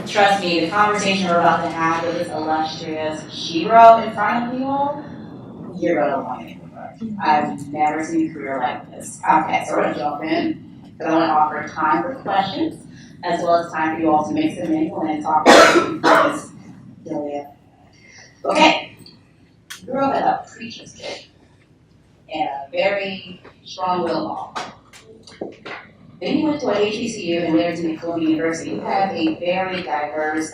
trust me, the conversation we're about to have with this illustrious hero in front of you all, you're gonna want it. I've never seen a career like this. Okay, so we're gonna jump in, because I want to offer time for questions, as well as time for you all to mix and mingle and talk about Ms. Gilliam. Okay, grew up as a preacher's kid and a very strong-willed mom. Then you went to a HBCU and later to Columbia University. You have a very diverse,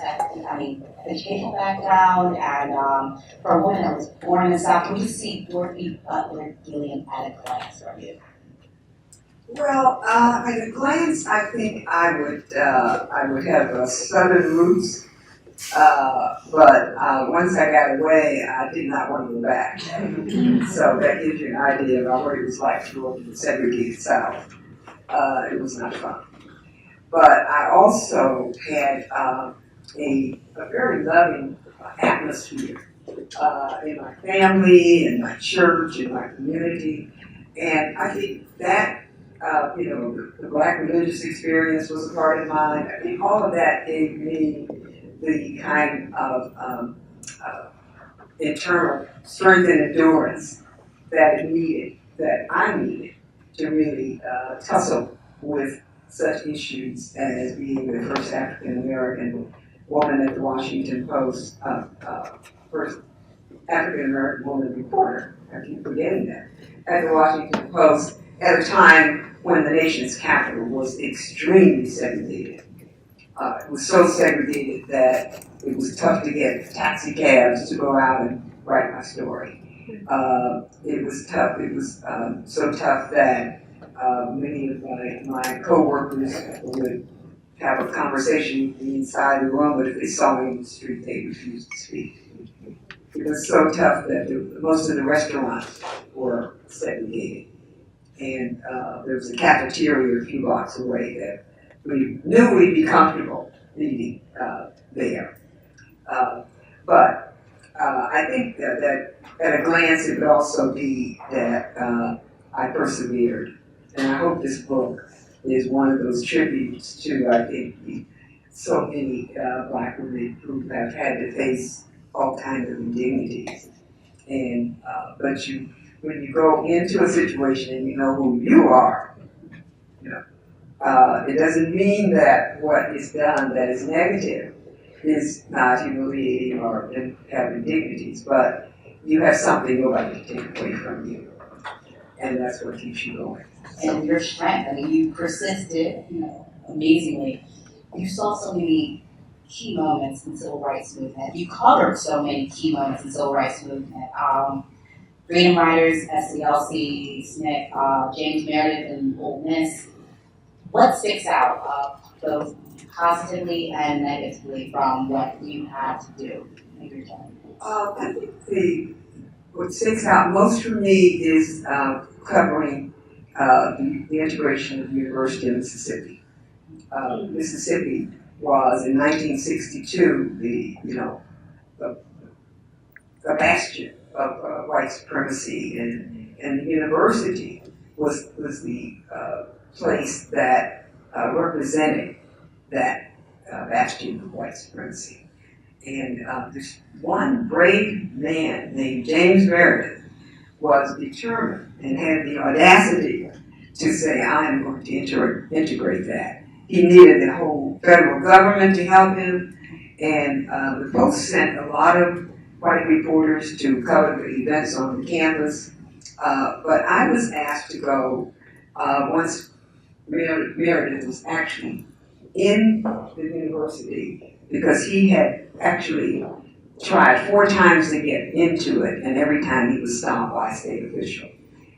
educational background, and for a woman that was born in the South, can you see Dorothy Butler Gilliam at a glance from you? Well, at a glance, I think I would have Southern roots, but once I got away, I did not want to go back. So that gives you an idea of what it was like to grow up in the segregated South. It was not fun. But I also had a very loving atmosphere in my family, in my church, in my community. And I think that, the Black religious experience was a part of mine. I think all of that gave me the kind of internal strength and endurance that I needed to really tussle with such issues as being the first African American woman at the Washington Post, first African American woman reporter. I keep forgetting that. At the Washington Post at a time when the nation's capital was extremely segregated. It was so segregated that it was tough to get taxi cabs to go out and write my story. It was tough. It was so tough that many of my co-workers would have a conversation with me inside the room, but if they saw me in the street, they refused to speak. It was so tough that most of the restaurants were segregated. And there was a cafeteria a few blocks away that we knew we'd be comfortable eating there. But I think that at a glance it would also be that I persevered. And I hope this book is one of those tributes to, I think, so many Black women who have had to face all kinds of indignities. And but when you go into a situation and you know who you are, it doesn't mean that what is done that is negative is not humiliating or have indignities, but you have something nobody can take away from you. And that's what keeps you going. And your strength, you persisted, amazingly. You saw so many key moments in the civil rights movement. You covered so many key moments in the civil rights movement. Freedom Riders, SCLC, SNCC, James Meredith, and Ole Miss. What sticks out, both positively and negatively, from what you had to do in your time? I think what sticks out most for me is covering the integration of the University of Mississippi. Mississippi was in 1962 the bastion of white supremacy, and the university was the place that represented that bastion of white supremacy. And this one brave man named James Meredith was determined and had the audacity to say, I am going to integrate that. He needed the whole federal government to help him, and the Post sent a lot of white reporters to cover the events on the campus, but I was asked to go once Meredith was actually in the university, because he had actually tried 4 times to get into it, and every time he was stopped by a state official.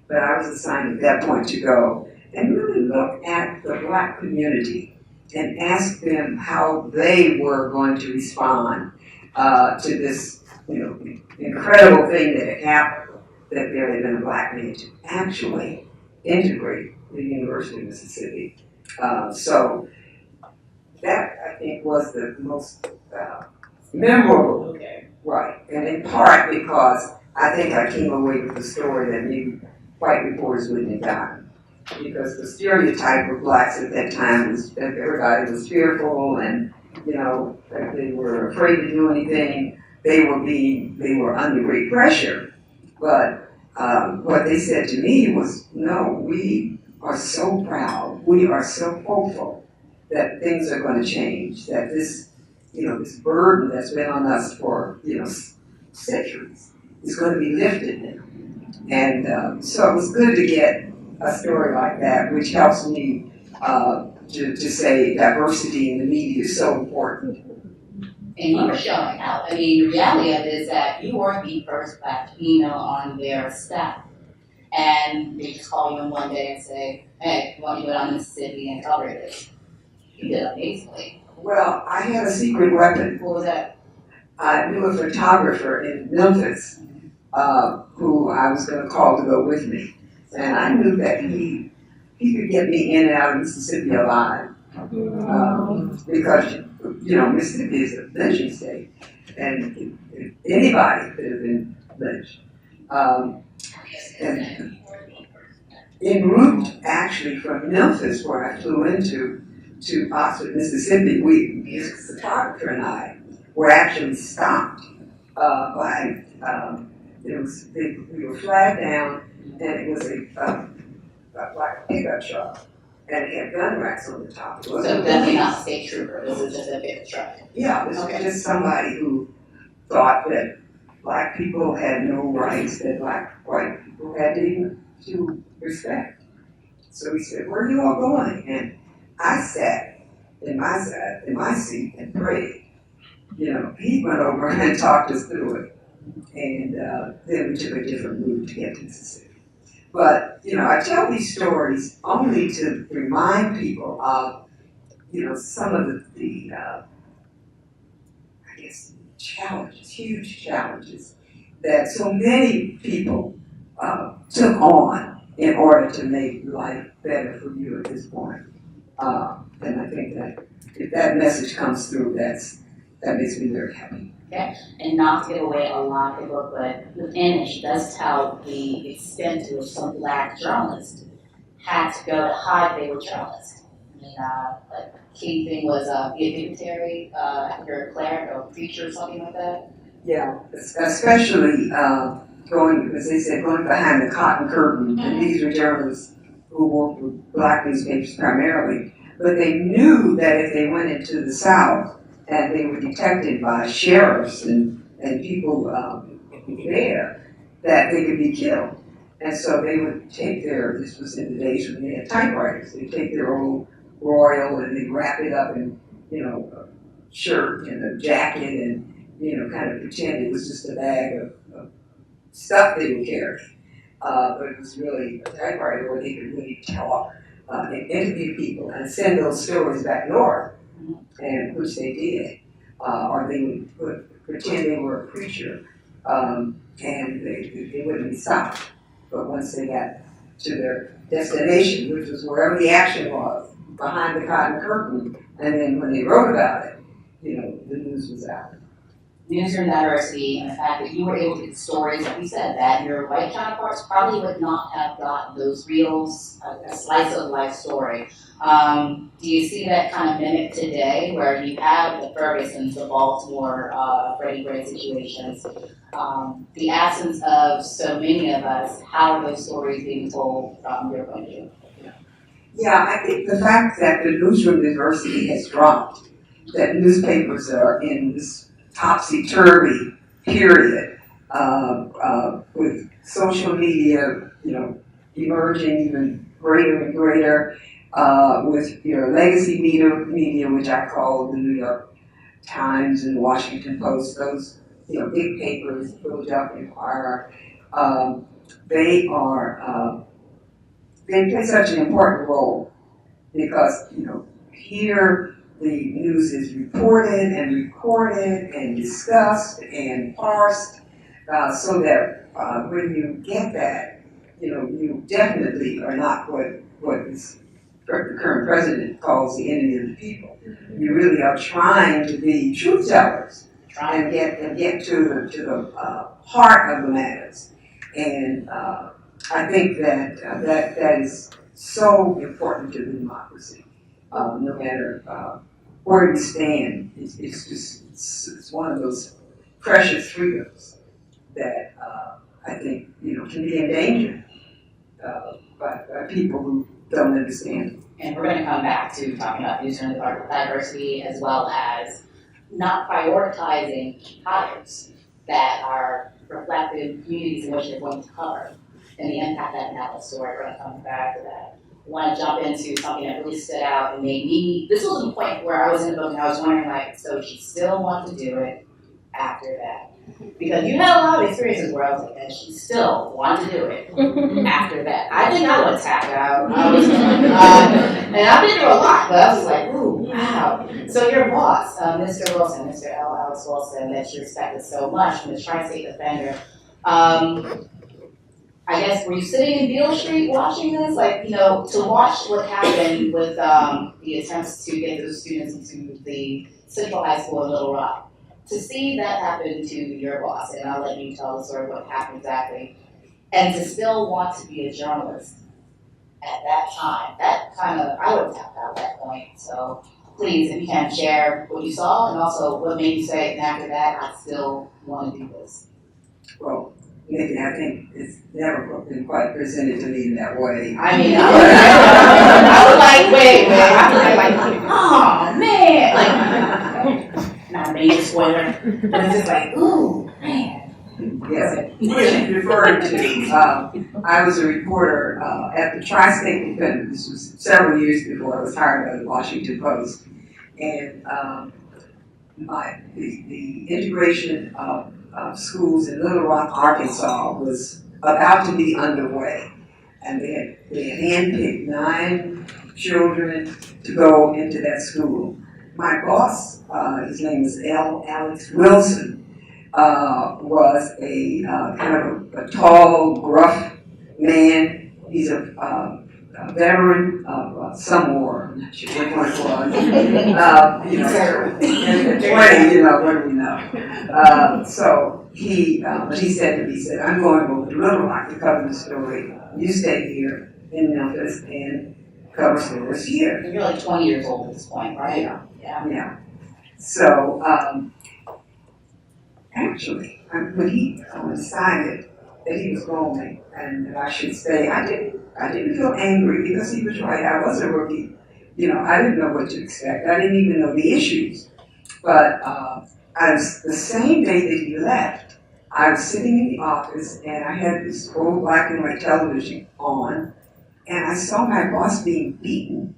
But I was assigned at that point to go and really look at the Black community and ask them how they were going to respond to this, incredible thing that had happened, that there had been a Black man to actually integrate the University of Mississippi. So that, I think, was the most memorable, right? And in part because I think I came away with a story that maybe white reporters wouldn't have gotten. Because the stereotype of Blacks at that time was that everybody was fearful and you know, if they were afraid to do anything, they were under great pressure. But what they said to me was, no, we are so proud, we are so hopeful that things are going to change, that this, you know, this burden that's been on us for, you know, centuries is going to be lifted now. And so it was good to get a story like that, which helps me to say diversity in the media is so important. And you were showing out. I mean, the reality of it is that you were the first Black female on their staff. And they just call you in one day and say, hey, we want you to go down to Mississippi and cover this. You did amazingly. Well, I had a secret weapon. What was that? I knew a photographer in Memphis who I was going to call to go with me. And I knew that he could get me in and out of Mississippi alive. Because, you know, Mississippi is a lynching state. And anybody could have been lynched. And en route, actually, from Memphis, where I flew into, to Oxford, Mississippi, this photographer and I were actually stopped by, we were flagged down, and it was like a pickup truck, and it had gun racks on the top. So definitely not a state trooper, this is just a pickup truck. Yeah, this was just somebody who thought that Black people had no rights that white people had to respect. So he said, where are you all going? And I sat in my seat and prayed. You know, he went over and talked us through it. And then we took a different route to get to Mississippi. But, you know, I tell these stories only to remind people of, you know, some of the I guess, challenges, huge challenges that so many people took on in order to make life better for you at this point. And I think that if that message comes through, that makes me very happy. Okay, and not to give away a lot of the book, but within it, she does tell the extent to which some Black journalists had to go to hide they were journalists. I mean, like, key thing was be a dignitary, I think you're a cleric or a preacher or something like that. Yeah, especially going, as they said, going behind the cotton curtain. And these were journalists who worked with Black newspapers primarily. But they knew that if they went into the South and they were detected by sheriffs and people there, that they could be killed. And so they would take this was in the days when they had typewriters, they'd take their old royal and they'd wrap it up in, you know, a shirt and a jacket and, you know, kind of pretend it was just a bag of stuff they would carry. But it was really a typewriter where they could really talk and interview people and send those stories back north, and which they did. Or they would pretend they were a preacher, and they wouldn't be stopped. But once they got to their destination, which was wherever the action was, behind the cotton curtain, and then when they wrote about it, you know, the news was out. Newsroom diversity and the fact that you were able to get stories, like you said, that your white counterparts probably would not have gotten those reels, a slice of life story. Do you see that kind of mimic today, where you have the Fergusons, the Baltimore, Freddie Gray situations, the absence of so many of us? How are those stories being told from your point of view? Yeah, I think the fact that the newsroom diversity has dropped, that newspapers are in this topsy-turvy period with social media, you know, emerging even greater and greater, with your legacy media, which I call the New York Times and Washington Post, those, you know, big papers, Philadelphia Inquirer, they play such an important role because, you know, here the news is reported and recorded and discussed and parsed, so that when you get that, you know, you definitely are not what the current president calls the enemy of the people. You really are trying to be truth tellers and get to the heart of the matters. And I think that is so important to the democracy, no matter where you stand. It's one of those precious freedoms that I think can be endangered by people who don't understand. And we're going to come back to talking about user diversity as well as not prioritizing hires that are reflective in communities in which they're going to cover and the impact that can have on the story. We're going to come back to that. I want to jump into something that really stood out and made me, this was the point where I was in the book and I was wondering, like, so she still wants to do it after that. Because you had a lot of experiences where I was like, and she still wanted to do it after that. I think I would tap out. And I've been through a lot, but I was like, ooh, wow. So your boss, Mr. Wilson, Mr. Alex Wilson, that you respected so much from the Tri-State Defender, I guess, were you sitting in Beale Street watching this? Like, to watch what happened with the attempts to get those students into the Central High School in Little Rock. To see that happen to your boss, and I'll let you tell the story of what happened exactly, and to still want to be a journalist at that time, that kind of, I would tap out at that point. So please, if you can, share what you saw and also what made you say, and after that, I still want to do this. Well, Nicki, I think it's never been quite presented to me in that way. I mean, I was like, wait. I was like, oh, man. Like, not a major spoiler, but it's just like, ooh, man. Yes, what you referred to, I was a reporter at the Tri-State Defender. This was several years before I was hired by the Washington Post. And the integration of schools in Little Rock, Arkansas was about to be underway. And they had handpicked 9 children to go into that school. My boss, his name was Alex Wilson, was a kind of a tall, gruff man. He's a veteran of some war. I'm not sure which one it was. In the 20, what do we know? So he said to me, he said, I'm going over to Little Rock to cover the story. You stay here in Memphis and cover stories here. You're like 20 years old at this point, right? Yeah. So, actually, when he decided that he was going and that I should stay, I didn't feel angry because he was right. I was a rookie. I didn't know what to expect. I didn't even know the issues. But the same day that he left, I was sitting in the office and I had this old black and white television on, and I saw my boss being beaten.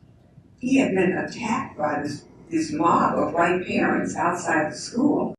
He had been attacked by this mob of white parents outside the school.